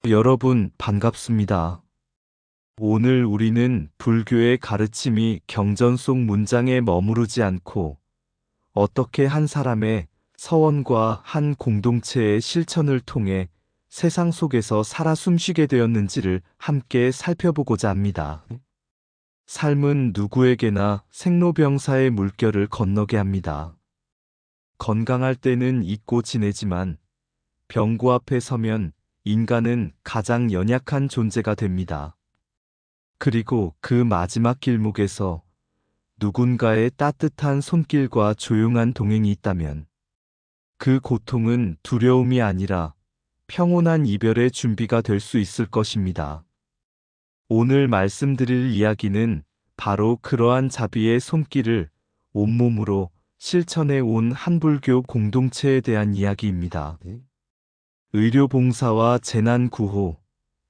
여러분, 반갑습니다. 오늘 우리는 불교의 가르침이 경전 속 문장에 머무르지 않고 어떻게 한 사람의 서원과 한 공동체의 실천을 통해 세상 속에서 살아 숨쉬게 되었는지를 함께 살펴보고자 합니다. 삶은 누구에게나 생로병사의 물결을 건너게 합니다. 건강할 때는 잊고 지내지만 병고 앞에 서면 인간은 가장 연약한 존재가 됩니다. 그리고 그 마지막 길목에서 누군가의 따뜻한 손길과 조용한 동행이 있다면 그 고통은 두려움이 아니라 평온한 이별의 준비가 될 수 있을 것입니다. 오늘 말씀드릴 이야기는 바로 그러한 자비의 손길을 온몸으로 실천해 온 한불교 공동체에 대한 이야기입니다. 의료봉사와 재난구호,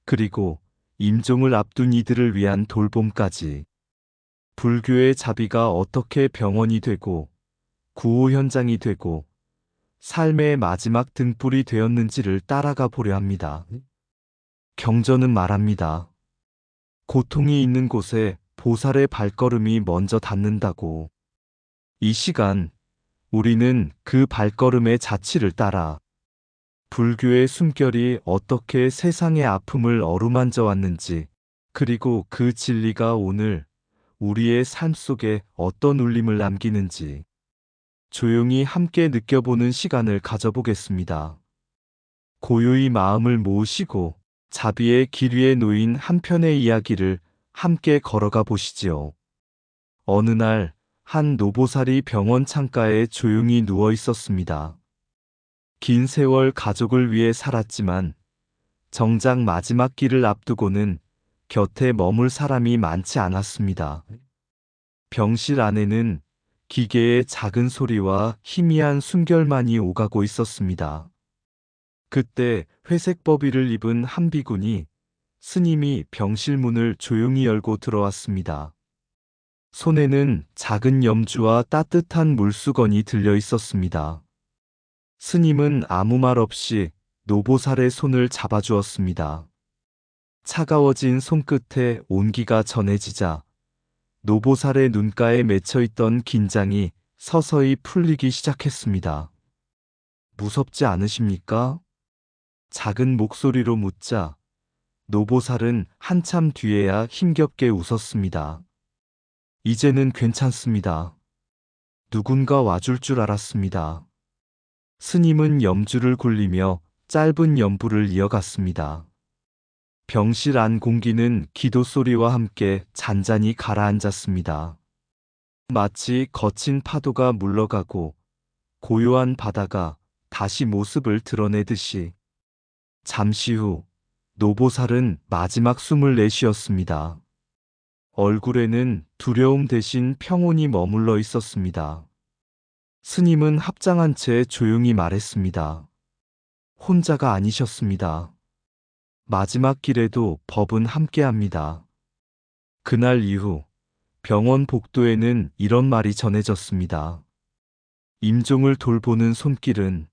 그리고 임종을 앞둔 이들을 위한 돌봄까지 불교의 자비가 어떻게 병원이 되고 구호 현장이 되고 삶의 마지막 등불이 되었는지를 따라가 보려 합니다. 경전은 말합니다. 고통이 있는 곳에 보살의 발걸음이 먼저 닿는다고. 이 시간 우리는 그 발걸음의 자취를 따라 불교의 숨결이 어떻게 세상의 아픔을 어루만져 왔는지, 그리고 그 진리가 오늘 우리의 삶 속에 어떤 울림을 남기는지 조용히 함께 느껴보는 시간을 가져보겠습니다. 고요히 마음을 모으시고 자비의 길 위에 놓인 한 편의 이야기를 함께 걸어가 보시지요. 어느 날 한 노보살이 병원 창가에 조용히 누워 있었습니다. 긴 세월 가족을 위해 살았지만 정작 마지막 길을 앞두고는 곁에 머물 사람이 많지 않았습니다. 병실 안에는 기계의 작은 소리와 희미한 숨결만이 오가고 있었습니다. 그때 회색 버비를 입은 한 비군이 스님이 병실 문을 조용히 열고 들어왔습니다. 손에는 작은 염주와 따뜻한 물수건이 들려 있었습니다. 스님은 아무 말 없이 노보살의 손을 잡아주었습니다. 차가워진 손끝에 온기가 전해지자 노보살의 눈가에 맺혀있던 긴장이 서서히 풀리기 시작했습니다. 무섭지 않으십니까? 작은 목소리로 묻자 노보살은 한참 뒤에야 힘겹게 웃었습니다. 이제는 괜찮습니다. 누군가 와줄 줄 알았습니다. 스님은 염주를 굴리며 짧은 연부를 이어갔습니다. 병실 안 공기는 기도 소리와 함께 잔잔히 가라앉았습니다. 마치 거친 파도가 물러가고 고요한 바다가 다시 모습을 드러내듯이. 잠시 후 노보살은 마지막 숨을 내쉬었습니다. 얼굴에는 두려움 대신 평온이 머물러 있었습니다. 스님은 합장한 채 조용히 말했습니다. 혼자가 아니셨습니다. 마지막 길에도 법은 함께합니다. 그날 이후 병원 복도에는 이런 말이 전해졌습니다. 임종을 돌보는 손길은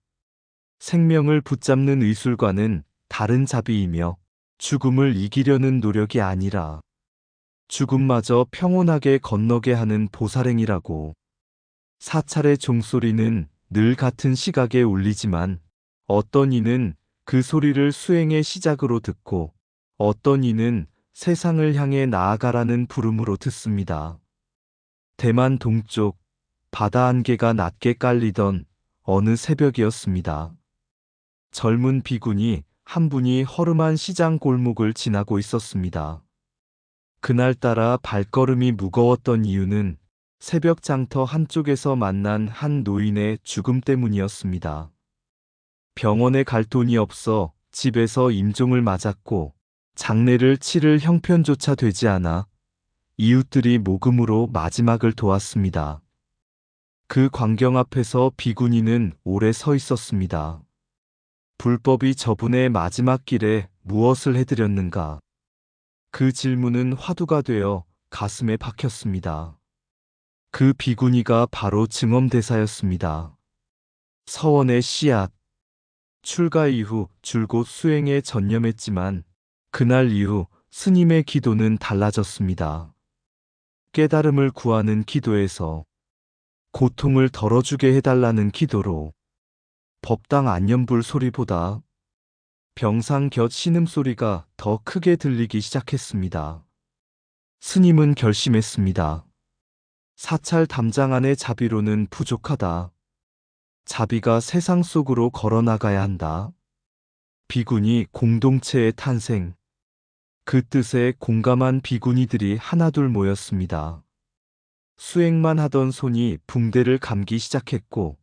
생명을 붙잡는 의술과는 다른 자비이며 죽음을 이기려는 노력이 아니라 죽음마저 평온하게 건너게 하는 보살행이라고. 사찰의 종소리는 늘 같은 시각에 울리지만 어떤 이는 그 소리를 수행의 시작으로 듣고 어떤 이는 세상을 향해 나아가라는 부름으로 듣습니다. 대만 동쪽 바다 안개가 낮게 깔리던 어느 새벽이었습니다. 젊은 비군이 한 분이 허름한 시장 골목을 지나고 있었습니다. 그날따라 발걸음이 무거웠던 이유는 새벽 장터 한쪽에서 만난 한 노인의 죽음 때문이었습니다. 병원에 갈 돈이 없어 집에서 임종을 맞았고 장례를 치를 형편조차 되지 않아 이웃들이 모금으로 마지막을 도왔습니다. 그 광경 앞에서 비구니는 오래 서 있었습니다. 불법이 저분의 마지막 길에 무엇을 해드렸는가? 그 질문은 화두가 되어 가슴에 박혔습니다. 그 비구니가 바로 증엄대사였습니다. 서원의 씨앗. 출가 이후 줄곧 수행에 전념했지만 그날 이후 스님의 기도는 달라졌습니다. 깨달음을 구하는 기도에서 고통을 덜어주게 해달라는 기도로 법당 안념불 소리보다 병상 곁 신음소리가 더 크게 들리기 시작했습니다. 스님은 결심했습니다. 사찰 담장 안의 자비로는 부족하다. 자비가 세상 속으로 걸어나가야 한다. 비구니 공동체의 탄생. 그 뜻에 공감한 비구니들이 하나둘 모였습니다. 수행만 하던 손이 붕대를 감기 시작했고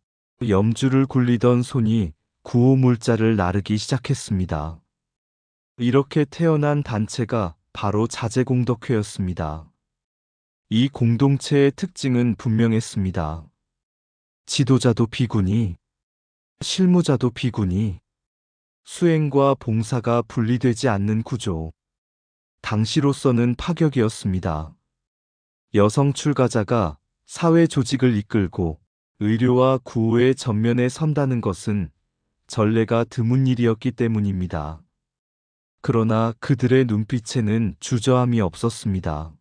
염주를 굴리던 손이 구호물자를 나르기 시작했습니다. 이렇게 태어난 단체가 바로 자제공덕회였습니다. 이 공동체의 특징은 분명했습니다. 지도자도 비구니, 실무자도 비구니, 수행과 봉사가 분리되지 않는 구조. 당시로서는 파격이었습니다. 여성 출가자가 사회 조직을 이끌고 의료와 구호의 전면에 선다는 것은 전례가 드문 일이었기 때문입니다. 그러나 그들의 눈빛에는 주저함이 없었습니다.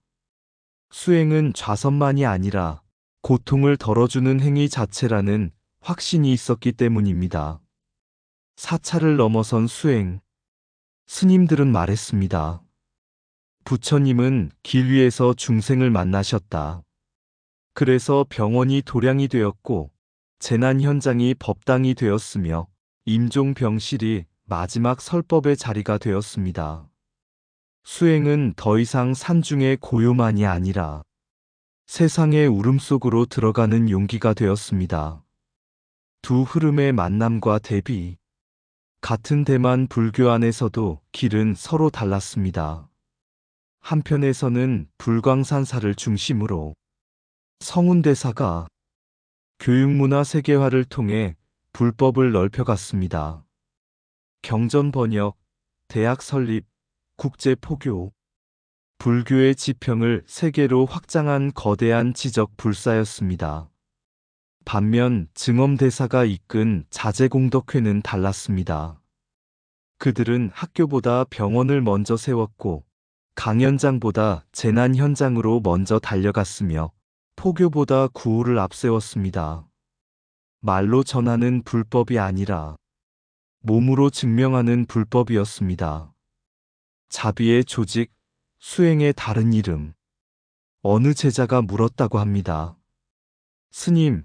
수행은 좌선만이 아니라 고통을 덜어주는 행위 자체라는 확신이 있었기 때문입니다. 사찰을 넘어선 수행. 스님들은 말했습니다. 부처님은 길 위에서 중생을 만나셨다. 그래서 병원이 도량이 되었고 재난 현장이 법당이 되었으며 임종병실이 마지막 설법의 자리가 되었습니다. 수행은 더 이상 산중의 고요만이 아니라 세상의 울음 속으로 들어가는 용기가 되었습니다. 두 흐름의 만남과 대비. 같은 대만 불교 안에서도 길은 서로 달랐습니다. 한편에서는 불광산사를 중심으로 성운대사가 교육문화 세계화를 통해 불법을 넓혀갔습니다. 경전 번역, 대학 설립, 국제 포교, 불교의 지평을 세계로 확장한 거대한 지적 불사였습니다. 반면 증엄대사가 이끈 자제공덕회는 달랐습니다. 그들은 학교보다 병원을 먼저 세웠고 강연장보다 재난 현장으로 먼저 달려갔으며 포교보다 구호를 앞세웠습니다. 말로 전하는 불법이 아니라 몸으로 증명하는 불법이었습니다. 자비의 조직, 수행의 다른 이름. 어느 제자가 물었다고 합니다. 스님,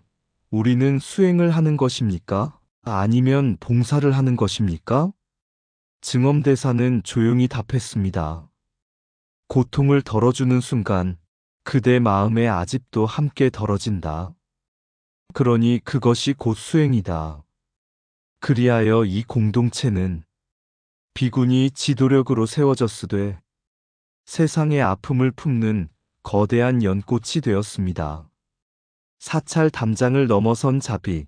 우리는 수행을 하는 것입니까? 아니면 봉사를 하는 것입니까? 증엄대사는 조용히 답했습니다. 고통을 덜어주는 순간 그대 마음에 아집도 함께 덜어진다. 그러니 그것이 곧 수행이다. 그리하여 이 공동체는 비구니 지도력으로 세워졌으되 세상의 아픔을 품는 거대한 연꽃이 되었습니다. 사찰 담장을 넘어선 자비,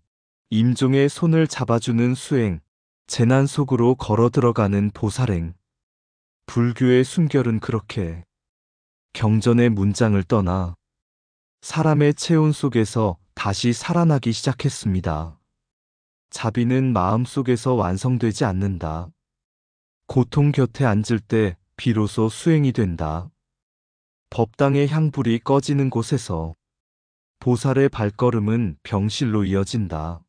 임종의 손을 잡아주는 수행, 재난 속으로 걸어 들어가는 보살행. 불교의 순결은 그렇게 경전의 문장을 떠나 사람의 체온 속에서 다시 살아나기 시작했습니다. 자비는 마음 속에서 완성되지 않는다. 고통 곁에 앉을 때 비로소 수행이 된다. 법당의 향불이 꺼지는 곳에서 보살의 발걸음은 병실로 이어진다.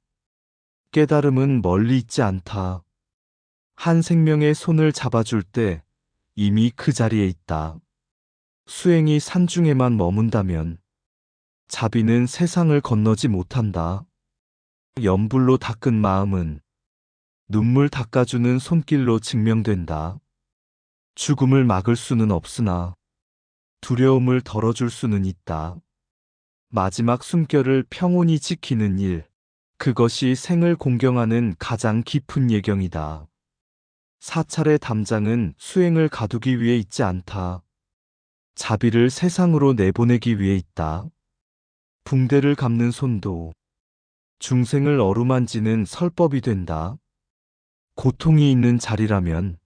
깨달음은 멀리 있지 않다. 한 생명의 손을 잡아줄 때 이미 그 자리에 있다. 수행이 산중에만 머문다면 자비는 세상을 건너지 못한다. 염불로 닦은 마음은 눈물 닦아주는 손길로 증명된다. 죽음을 막을 수는 없으나 두려움을 덜어줄 수는 있다. 마지막 숨결을 평온히 지키는 일, 그것이 생을 공경하는 가장 깊은 예경이다. 사찰의 담장은 수행을 가두기 위해 있지 않다. 자비를 세상으로 내보내기 위해 있다. 붕대를 감는 손도 중생을 어루만지는 설법이 된다. 고통이 있는 자리라면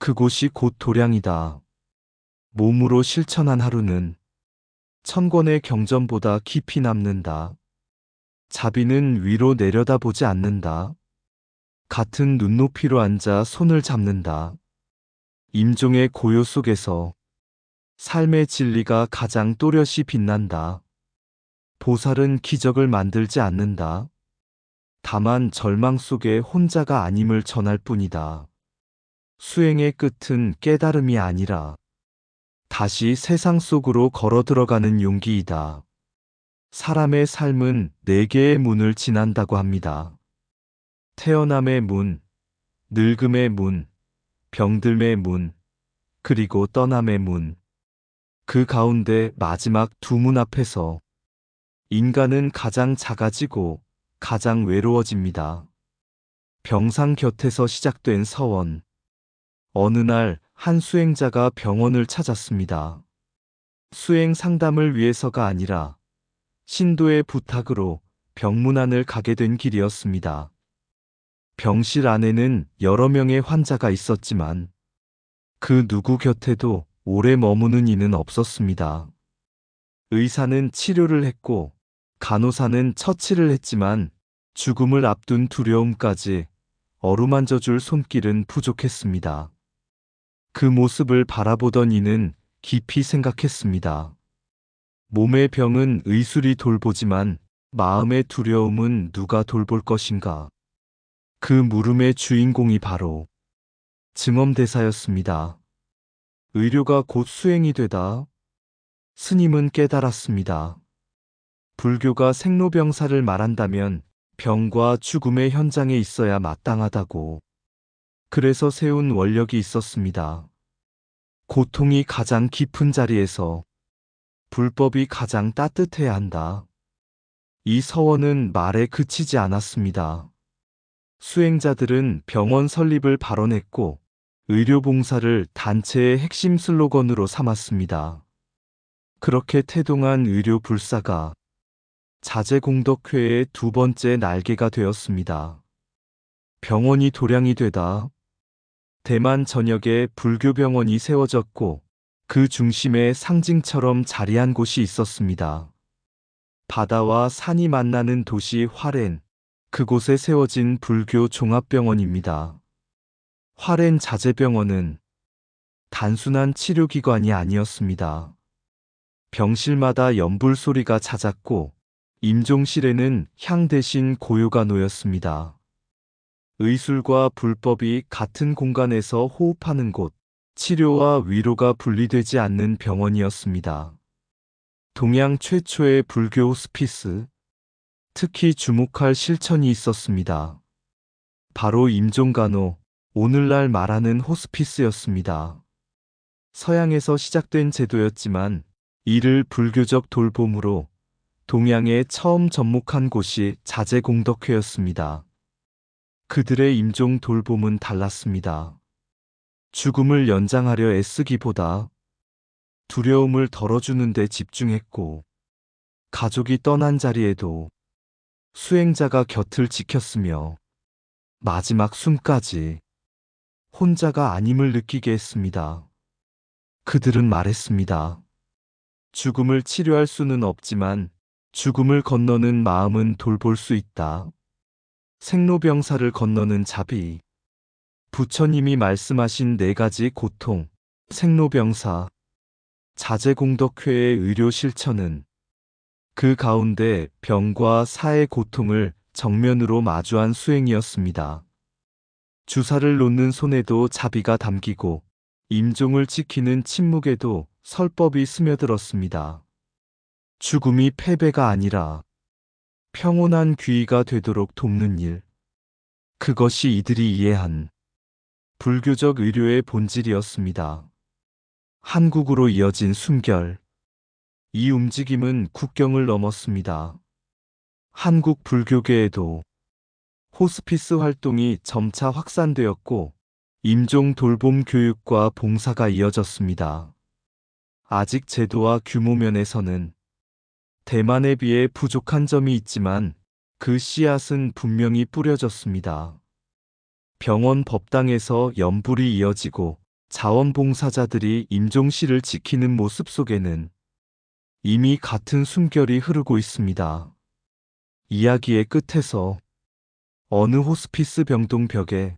그곳이 곧 도량이다. 몸으로 실천한 하루는 천권의 경전보다 깊이 남는다. 자비는 위로 내려다보지 않는다. 같은 눈높이로 앉아 손을 잡는다. 임종의 고요 속에서 삶의 진리가 가장 또렷이 빛난다. 보살은 기적을 만들지 않는다. 다만 절망 속에 혼자가 아님을 전할 뿐이다. 수행의 끝은 깨달음이 아니라 다시 세상 속으로 걸어 들어가는 용기이다. 사람의 삶은 4개의 문을 지난다고 합니다. 태어남의 문, 늙음의 문, 병듦의 문, 그리고 떠남의 문. 그 가운데 마지막 2문 앞에서 인간은 가장 작아지고 가장 외로워집니다. 병상 곁에서 시작된 서원. 어느 날 한 수행자가 병원을 찾았습니다. 수행 상담을 위해서가 아니라 신도의 부탁으로 병문안을 가게 된 길이었습니다. 병실 안에는 여러 명의 환자가 있었지만 그 누구 곁에도 오래 머무는 이는 없었습니다. 의사는 치료를 했고 간호사는 처치를 했지만 죽음을 앞둔 두려움까지 어루만져 줄 손길은 부족했습니다. 그 모습을 바라보던 이는 깊이 생각했습니다. 몸의 병은 의술이 돌보지만 마음의 두려움은 누가 돌볼 것인가? 그 물음의 주인공이 바로 증엄대사였습니다. 의료가 곧 수행이 되다. 스님은 깨달았습니다. 불교가 생로병사를 말한다면 병과 죽음의 현장에 있어야 마땅하다고. 그래서 세운 원력이 있었습니다. 고통이 가장 깊은 자리에서 불법이 가장 따뜻해야 한다. 이 서원은 말에 그치지 않았습니다. 수행자들은 병원 설립을 발언했고 의료봉사를 단체의 핵심 슬로건으로 삼았습니다. 그렇게 태동한 의료불사가 자재공덕회의 2번째 날개가 되었습니다. 병원이 도량이 되다. 대만 전역에 불교병원이 세워졌고 그 중심에 상징처럼 자리한 곳이 있었습니다. 바다와 산이 만나는 도시 화롄, 그곳에 세워진 불교 종합병원입니다. 화롄 자재병원은 단순한 치료기관이 아니었습니다. 병실마다 연불 소리가 잦았고 임종실에는 향 대신 고요가 놓였습니다. 의술과 불법이 같은 공간에서 호흡하는 곳, 치료와 위로가 분리되지 않는 병원이었습니다. 동양 최초의 불교 호스피스, 특히 주목할 실천이 있었습니다. 바로 임종간호, 오늘날 말하는 호스피스였습니다. 서양에서 시작된 제도였지만 이를 불교적 돌봄으로 동양에 처음 접목한 곳이 자재공덕회였습니다. 그들의 임종 돌봄은 달랐습니다. 죽음을 연장하려 애쓰기보다 두려움을 덜어주는 데 집중했고 가족이 떠난 자리에도 수행자가 곁을 지켰으며 마지막 숨까지 혼자가 아님을 느끼게 했습니다. 그들은 말했습니다. 죽음을 치료할 수는 없지만 죽음을 건너는 마음은 돌볼 수 있다. 생로병사를 건너는 자비. 부처님이 말씀하신 4가지 고통, 생로병사, 자재공덕회의 의료 실천은 그 가운데 병과 사의 고통을 정면으로 마주한 수행이었습니다. 주사를 놓는 손에도 자비가 담기고 임종을 지키는 침묵에도 설법이 스며들었습니다. 죽음이 패배가 아니라 평온한 귀의가 되도록 돕는 일. 그것이 이들이 이해한 불교적 의료의 본질이었습니다. 한국으로 이어진 숨결. 이 움직임은 국경을 넘었습니다. 한국 불교계에도 호스피스 활동이 점차 확산되었고 임종 돌봄 교육과 봉사가 이어졌습니다. 아직 제도와 규모 면에서는 대만에 비해 부족한 점이 있지만 그 씨앗은 분명히 뿌려졌습니다. 병원 법당에서 연불이 이어지고 자원봉사자들이 임종실을 지키는 모습 속에는 이미 같은 숨결이 흐르고 있습니다. 이야기의 끝에서 어느 호스피스 병동 벽에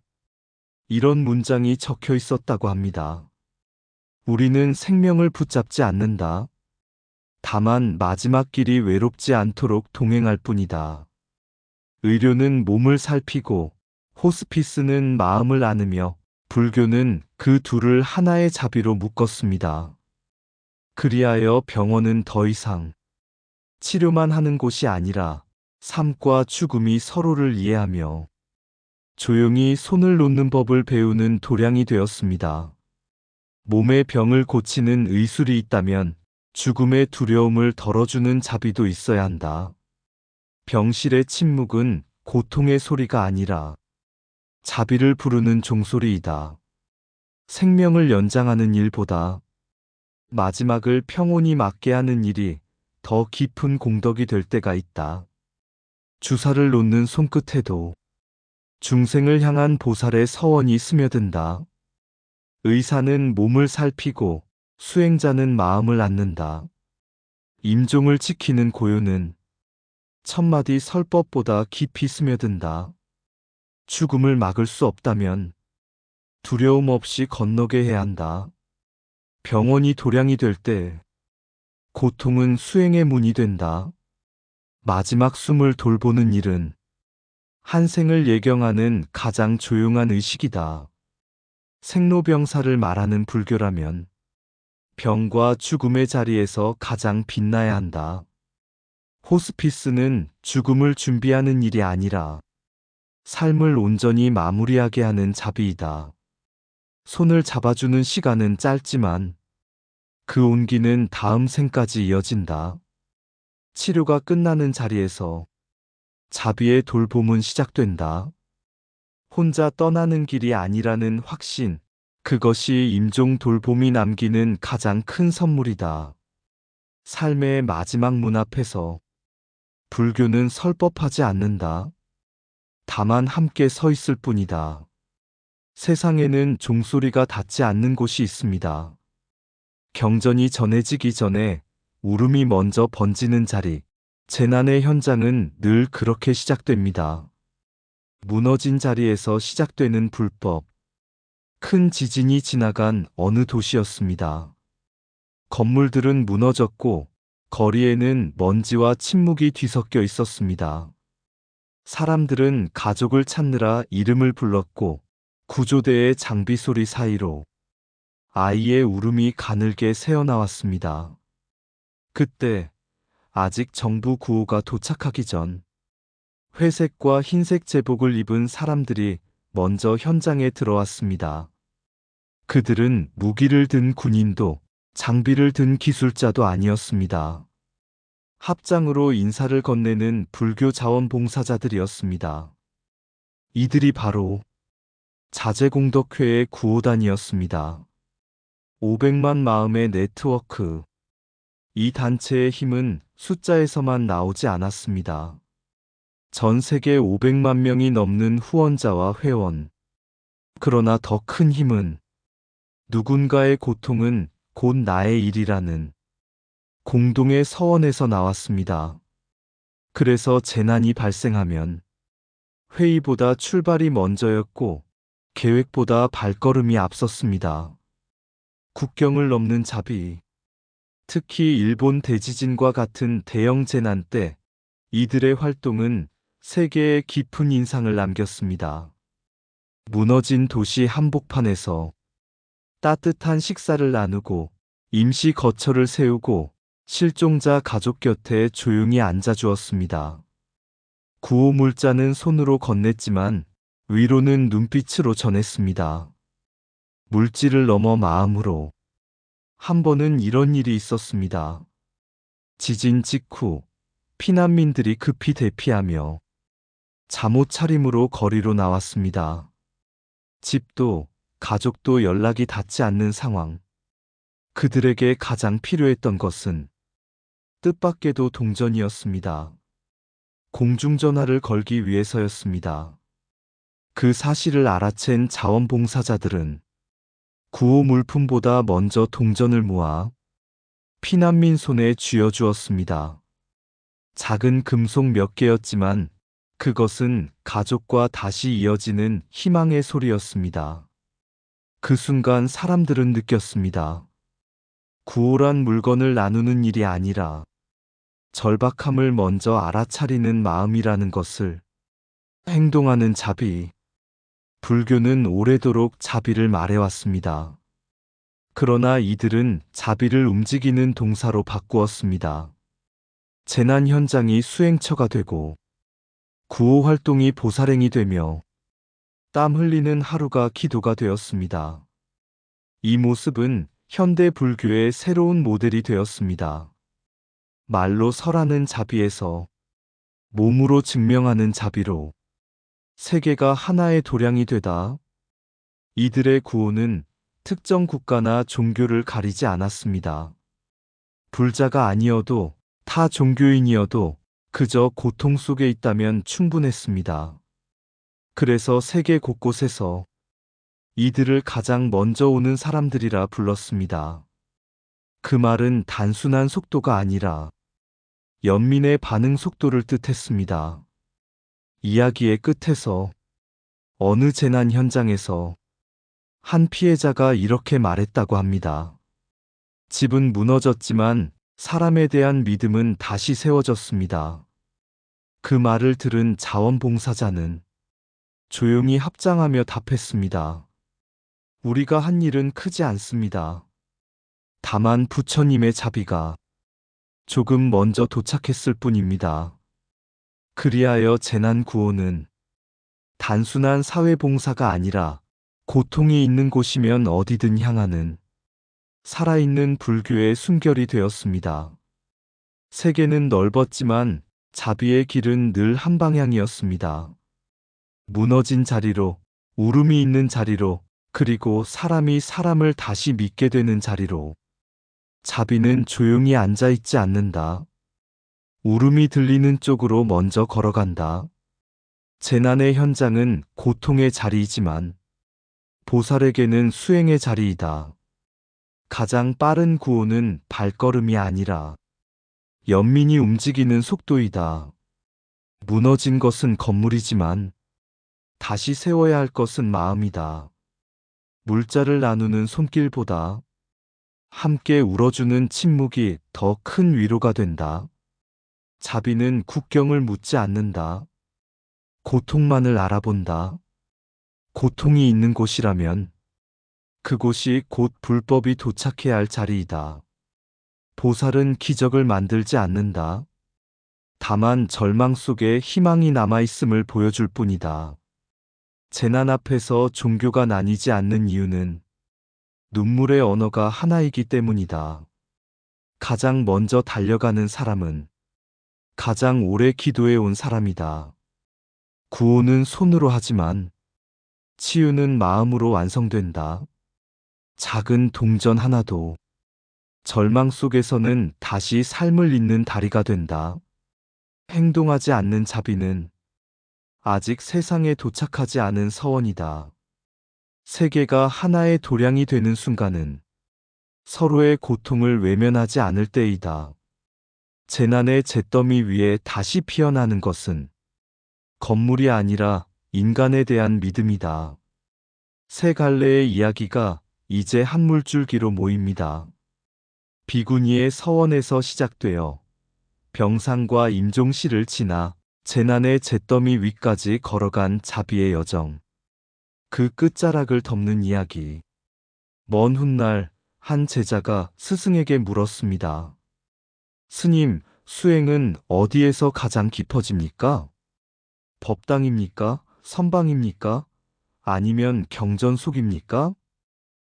이런 문장이 적혀 있었다고 합니다. 우리는 생명을 붙잡지 않는다. 다만 마지막 길이 외롭지 않도록 동행할 뿐이다. 의료는 몸을 살피고 호스피스는 마음을 안으며 불교는 그 둘을 하나의 자비로 묶었습니다. 그리하여 병원은 더 이상 치료만 하는 곳이 아니라 삶과 죽음이 서로를 이해하며 조용히 손을 놓는 법을 배우는 도량이 되었습니다. 몸의 병을 고치는 의술이 있다면 죽음의 두려움을 덜어주는 자비도 있어야 한다. 병실의 침묵은 고통의 소리가 아니라 자비를 부르는 종소리이다. 생명을 연장하는 일보다 마지막을 평온히 맞게 하는 일이 더 깊은 공덕이 될 때가 있다. 주사를 놓는 손끝에도 중생을 향한 보살의 서원이 스며든다. 의사는 몸을 살피고 수행자는 마음을 안는다. 임종을 지키는 고요는 천마디 설법보다 깊이 스며든다. 죽음을 막을 수 없다면 두려움 없이 건너게 해야 한다. 병원이 도량이 될 때 고통은 수행의 문이 된다. 마지막 숨을 돌보는 일은 한 생을 예경하는 가장 조용한 의식이다. 생로병사를 말하는 불교라면 병과 죽음의 자리에서 가장 빛나야 한다. 호스피스는 죽음을 준비하는 일이 아니라 삶을 온전히 마무리하게 하는 자비이다. 손을 잡아주는 시간은 짧지만 그 온기는 다음 생까지 이어진다. 치료가 끝나는 자리에서 자비의 돌봄은 시작된다. 혼자 떠나는 길이 아니라는 확신, 그것이 임종 돌봄이 남기는 가장 큰 선물이다. 삶의 마지막 문 앞에서 불교는 설법하지 않는다. 다만 함께 서 있을 뿐이다. 세상에는 종소리가 닿지 않는 곳이 있습니다. 경전이 전해지기 전에 울음이 먼저 번지는 자리, 재난의 현장은 늘 그렇게 시작됩니다. 무너진 자리에서 시작되는 불법. 큰 지진이 지나간 어느 도시였습니다. 건물들은 무너졌고 거리에는 먼지와 침묵이 뒤섞여 있었습니다. 사람들은 가족을 찾느라 이름을 불렀고 구조대의 장비 소리 사이로 아이의 울음이 가늘게 새어나왔습니다. 그때 아직 정부 구호가 도착하기 전 회색과 흰색 제복을 입은 사람들이 먼저 현장에 들어왔습니다. 그들은 무기를 든 군인도 장비를 든 기술자도 아니었습니다. 합장으로 인사를 건네는 불교 자원봉사자들이었습니다. 이들이 바로 자재공덕회의 구호단이었습니다. 500만 마음의 네트워크. 이 단체의 힘은 숫자에서만 나오지 않았습니다. 전 세계 500만 명이 넘는 후원자와 회원. 그러나 더 큰 힘은 누군가의 고통은 곧 나의 일이라는 공동의 서원에서 나왔습니다. 그래서 재난이 발생하면 회의보다 출발이 먼저였고 계획보다 발걸음이 앞섰습니다. 국경을 넘는 자비. 특히 일본 대지진과 같은 대형 재난 때 이들의 활동은 세계에 깊은 인상을 남겼습니다. 무너진 도시 한복판에서 따뜻한 식사를 나누고 임시 거처를 세우고 실종자 가족 곁에 조용히 앉아주었습니다. 구호 물자는 손으로 건넸지만 위로는 눈빛으로 전했습니다. 물질을 넘어 마음으로. 한 번은 이런 일이 있었습니다. 지진 직후 피난민들이 급히 대피하며 잠옷 차림으로 거리로 나왔습니다. 집도 가족도 연락이 닿지 않는 상황. 그들에게 가장 필요했던 것은 뜻밖에도 동전이었습니다. 공중전화를 걸기 위해서였습니다. 그 사실을 알아챈 자원봉사자들은 구호 물품보다 먼저 동전을 모아 피난민 손에 쥐어주었습니다. 작은 금속 몇 개였지만 그것은 가족과 다시 이어지는 희망의 소리였습니다. 그 순간 사람들은 느꼈습니다. 구홀한 물건을 나누는 일이 아니라 절박함을 먼저 알아차리는 마음이라는 것을. 행동하는 자비. 불교는 오래도록 자비를 말해왔습니다. 그러나 이들은 자비를 움직이는 동사로 바꾸었습니다. 재난 현장이 수행처가 되고 구호 활동이 보살행이 되며 땀 흘리는 하루가 기도가 되었습니다. 이 모습은 현대 불교의 새로운 모델이 되었습니다. 말로 설하는 자비에서 몸으로 증명하는 자비로 세계가 하나의 도량이 되다. 이들의 구호는 특정 국가나 종교를 가리지 않았습니다. 불자가 아니어도 타 종교인이어도 그저 고통 속에 있다면 충분했습니다. 그래서 세계 곳곳에서 이들을 가장 먼저 오는 사람들이라 불렀습니다. 그 말은 단순한 속도가 아니라 연민의 반응 속도를 뜻했습니다. 이야기의 끝에서 어느 재난 현장에서 한 피해자가 이렇게 말했다고 합니다. 집은 무너졌지만 사람에 대한 믿음은 다시 세워졌습니다. 그 말을 들은 자원봉사자는 조용히 합장하며 답했습니다. 우리가 한 일은 크지 않습니다. 다만 부처님의 자비가 조금 먼저 도착했을 뿐입니다. 그리하여 재난 구호는 단순한 사회봉사가 아니라 고통이 있는 곳이면 어디든 향하는 살아있는 불교의 숨결이 되었습니다. 세계는 넓었지만 자비의 길은 늘 한 방향이었습니다. 무너진 자리로, 울음이 있는 자리로, 그리고 사람이 사람을 다시 믿게 되는 자리로. 자비는 조용히 앉아있지 않는다. 울음이 들리는 쪽으로 먼저 걸어간다. 재난의 현장은 고통의 자리이지만 보살에게는 수행의 자리이다. 가장 빠른 구호는 발걸음이 아니라 연민이 움직이는 속도이다. 무너진 것은 건물이지만 다시 세워야 할 것은 마음이다. 물자를 나누는 손길보다 함께 울어주는 침묵이 더 큰 위로가 된다. 자비는 국경을 묻지 않는다. 고통만을 알아본다. 고통이 있는 곳이라면 그곳이 곧 불법이 도착해야 할 자리이다. 보살은 기적을 만들지 않는다. 다만 절망 속에 희망이 남아있음을 보여줄 뿐이다. 재난 앞에서 종교가 나뉘지 않는 이유는 눈물의 언어가 하나이기 때문이다. 가장 먼저 달려가는 사람은 가장 오래 기도해 온 사람이다. 구호는 손으로 하지만 치유는 마음으로 완성된다. 작은 동전 하나도 절망 속에서는 다시 삶을 잇는 다리가 된다. 행동하지 않는 자비는 아직 세상에 도착하지 않은 서원이다. 세계가 하나의 도량이 되는 순간은 서로의 고통을 외면하지 않을 때이다. 재난의 잿더미 위에 다시 피어나는 것은 건물이 아니라 인간에 대한 믿음이다. 세 갈래의 이야기가 이제 한 물줄기로 모입니다. 비구니의 서원에서 시작되어 병상과 임종실을 지나 재난의 잿더미 위까지 걸어간 자비의 여정. 그 끝자락을 덮는 이야기. 먼 훗날 한 제자가 스승에게 물었습니다. 스님, 수행은 어디에서 가장 깊어집니까? 법당입니까? 선방입니까? 아니면 경전 속입니까?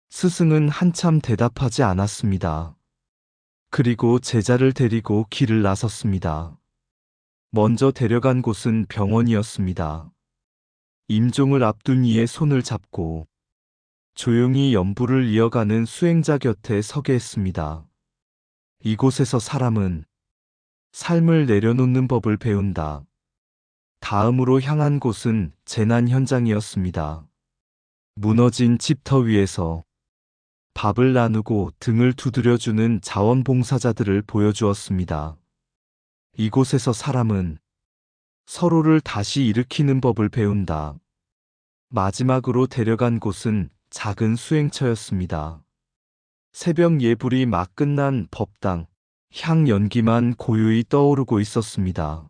스승은 한참 대답하지 않았습니다. 그리고 제자를 데리고 길을 나섰습니다. 먼저 데려간 곳은 병원이었습니다. 임종을 앞둔 이의 손을 잡고 조용히 연부를 이어가는 수행자 곁에 서게 했습니다. 이곳에서 사람은 삶을 내려놓는 법을 배운다. 다음으로 향한 곳은 재난 현장이었습니다. 무너진 집터 위에서 밥을 나누고 등을 두드려주는 자원봉사자들을 보여주었습니다. 이곳에서 사람은 서로를 다시 일으키는 법을 배운다. 마지막으로 데려간 곳은 작은 수행처였습니다. 새벽 예불이 막 끝난 법당, 향 연기만 고요히 떠오르고 있었습니다.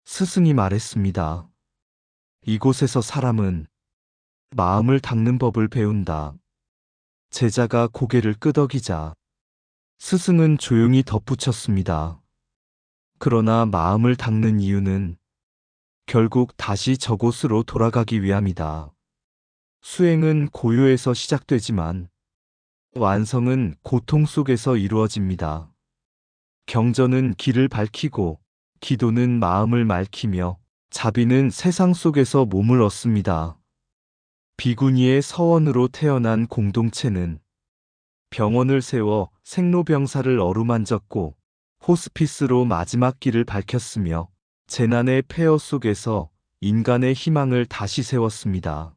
스승이 말했습니다. 이곳에서 사람은 마음을 닦는 법을 배운다. 제자가 고개를 끄덕이자 스승은 조용히 덧붙였습니다. 그러나 마음을 닦는 이유는 결국 다시 저곳으로 돌아가기 위함이다. 수행은 고요에서 시작되지만 완성은 고통 속에서 이루어집니다. 경전은 길을 밝히고 기도는 마음을 맑히며 자비는 세상 속에서 몸을 얻습니다. 비구니의 서원으로 태어난 공동체는 병원을 세워 생로병사를 어루만졌고 호스피스로 마지막 길을 밝혔으며 재난의 폐허 속에서 인간의 희망을 다시 세웠습니다.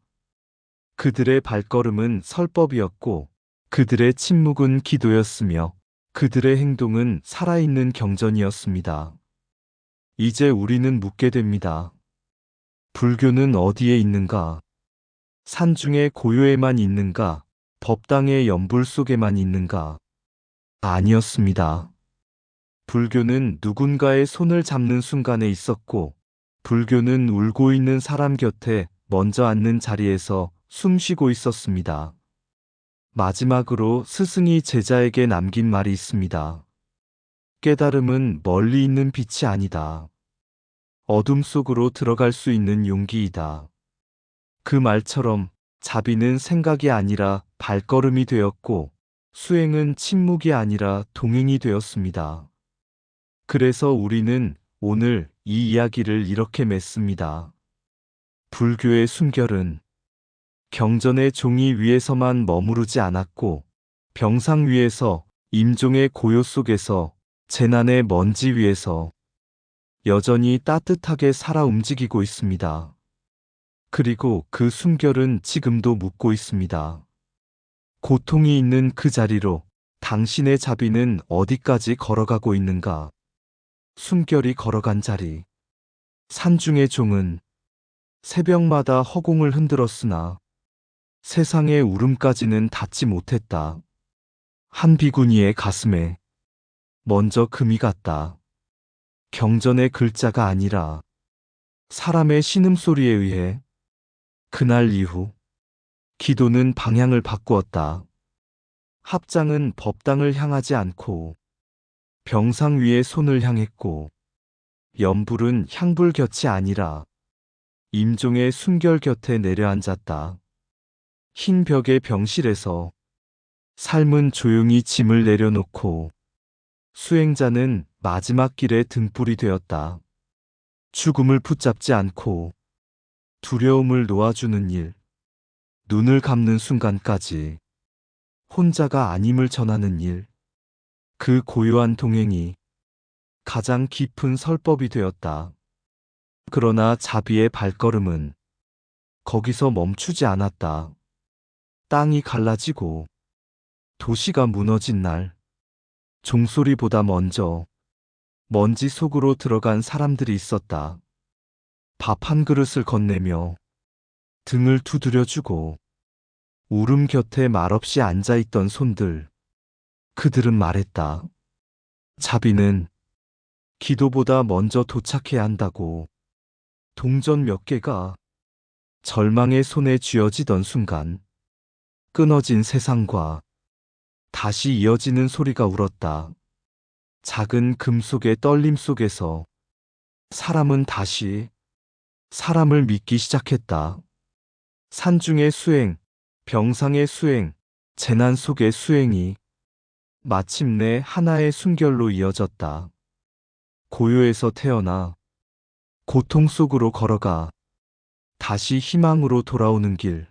그들의 발걸음은 설법이었고 그들의 침묵은 기도였으며 그들의 행동은 살아있는 경전이었습니다. 이제 우리는 묻게 됩니다. 불교는 어디에 있는가? 산중의 고요에만 있는가? 법당의 연불 속에만 있는가? 아니었습니다. 불교는 누군가의 손을 잡는 순간에 있었고, 불교는 울고 있는 사람 곁에 먼저 앉는 자리에서 숨 쉬고 있었습니다. 마지막으로 스승이 제자에게 남긴 말이 있습니다. 깨달음은 멀리 있는 빛이 아니다. 어둠 속으로 들어갈 수 있는 용기이다. 그 말처럼 자비는 생각이 아니라 발걸음이 되었고, 수행은 침묵이 아니라 동행이 되었습니다. 그래서 우리는 오늘 이 이야기를 이렇게 맺습니다. 불교의 숨결은 경전의 종이 위에서만 머무르지 않았고 병상 위에서, 임종의 고요 속에서, 재난의 먼지 위에서 여전히 따뜻하게 살아 움직이고 있습니다. 그리고 그 숨결은 지금도 묻고 있습니다. 고통이 있는 그 자리로 당신의 자비는 어디까지 걸어가고 있는가? 숨결이 걸어간 자리. 산중의 종은 새벽마다 허공을 흔들었으나 세상의 울음까지는 닿지 못했다. 한 비구니의 가슴에 먼저 금이 갔다. 경전의 글자가 아니라 사람의 신음소리에 의해. 그날 이후 기도는 방향을 바꾸었다. 합장은 법당을 향하지 않고 병상 위에 손을 향했고, 연불은 향불 곁이 아니라 임종의 숨결 곁에 내려앉았다. 흰 벽의 병실에서 삶은 조용히 짐을 내려놓고 수행자는 마지막 길의 등불이 되었다. 죽음을 붙잡지 않고 두려움을 놓아주는 일, 눈을 감는 순간까지 혼자가 아님을 전하는 일, 그 고요한 동행이 가장 깊은 설법이 되었다. 그러나 자비의 발걸음은 거기서 멈추지 않았다. 땅이 갈라지고 도시가 무너진 날, 종소리보다 먼저 먼지 속으로 들어간 사람들이 있었다. 밥 한 그릇을 건네며 등을 두드려주고 울음 곁에 말없이 앉아있던 손들. 그들은 말했다. 자비는 기도보다 먼저 도착해야 한다고. 동전 몇 개가 절망의 손에 쥐어지던 순간 끊어진 세상과 다시 이어지는 소리가 울었다. 작은 금속의 떨림 속에서 사람은 다시 사람을 믿기 시작했다. 산중의 수행, 병상의 수행, 재난 속의 수행이 마침내 하나의 순결로 이어졌다. 고요에서 태어나 고통 속으로 걸어가 다시 희망으로 돌아오는 길.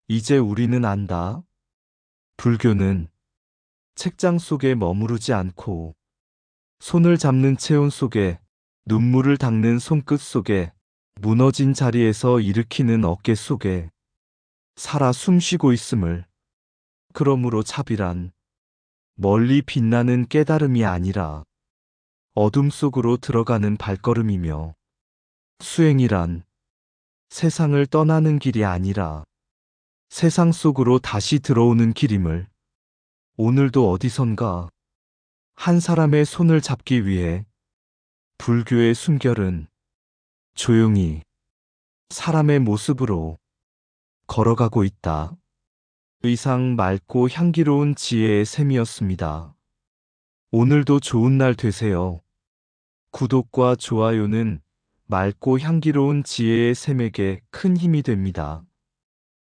이제 우리는 안다. 불교는 책장 속에 머무르지 않고 손을 잡는 체온 속에, 눈물을 닦는 손끝 속에, 무너진 자리에서 일으키는 어깨 속에 살아 숨쉬고 있음을. 그러므로 자비란 멀리 빛나는 깨달음이 아니라 어둠 속으로 들어가는 발걸음이며 수행이란 세상을 떠나는 길이 아니라 세상 속으로 다시 들어오는 길임을 오늘도 어디선가 한 사람의 손을 잡기 위해 불교의 숨결은 조용히 사람의 모습으로 걸어가고 있다. 의상 맑고 향기로운 지혜의 샘이었습니다. 오늘도 좋은 날 되세요. 구독과 좋아요는 맑고 향기로운 지혜의 샘에게 큰 힘이 됩니다.